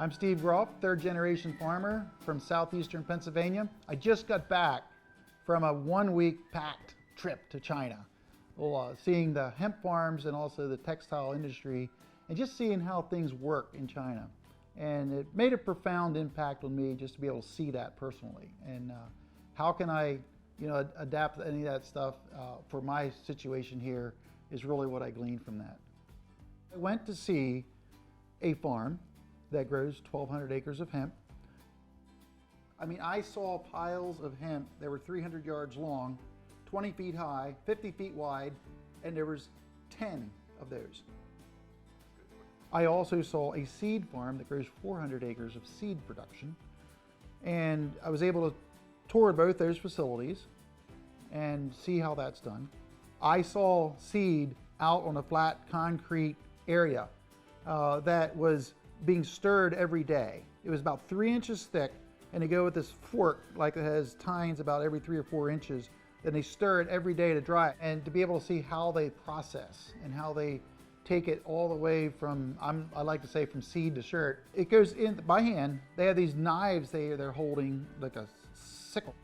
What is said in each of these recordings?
I'm Steve Groff, third generation farmer from southeastern Pennsylvania. I just got back from a 1-week packed trip to China, seeing the hemp farms and also the textile industry and just seeing how things work in China. And it made a profound impact on me just to be able to see that personally. And how can I adapt any of that stuff for my situation here is really what I gleaned from that. I went to see a farm that grows 1,200 acres of hemp. I mean, I saw piles of hemp that were 300 yards long, 20 feet high, 50 feet wide, and there was 10 of those. I also saw a seed farm that grows 400 acres of seed production. And I was able to tour both those facilities and see how that's done. I saw seed out on a flat concrete area that was being stirred every day. It was about 3 inches thick, and they go with this fork like it has tines about every 3 or 4 inches. Then they stir it every day to dry it, and to be able to see how they process and how they take it all the way from, I like to say, from seed to shirt. It goes in by hand. They have these knives they're holding like a sickle.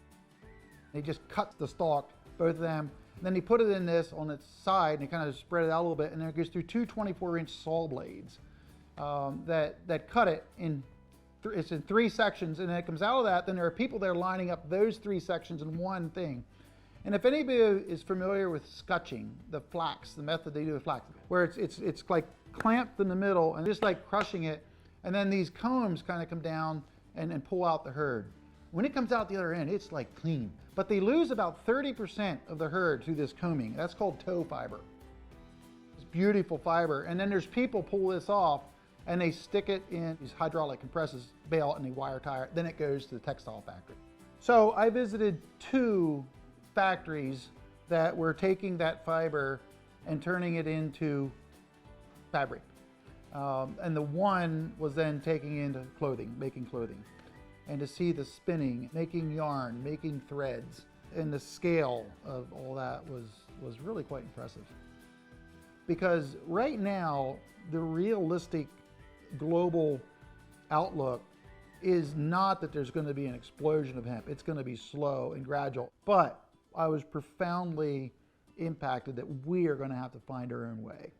They just cut the stalk, both of them. And then they put it in this on its side and they kind of spread it out a little bit, and then it goes through two 24-inch saw blades that cut it in. It's in 3 sections, and then it comes out of that. Then there are people there lining up those 3 sections in one thing. And if anybody is familiar with scutching, the flax, the method they do with flax, where it's like clamped in the middle and just like crushing it, and then these combs kind of come down and pull out the herd. When it comes out the other end, it's like clean. But they lose about 30% of the herd through this combing. That's called toe fiber. It's beautiful fiber. And then there's people pull this off and they stick it in these hydraulic compresses, bale, and they wire tie it. Then it goes to the textile factory. So I visited 2 factories that were taking that fiber and turning it into fabric. And the one was then taking into clothing, making clothing. And to see the spinning, making yarn, making threads, and the scale of all that was really quite impressive. Because right now, the realistic global outlook is not that there's going to be an explosion of hemp. It's going to be slow and gradual. But I was profoundly impacted that we are going to have to find our own way.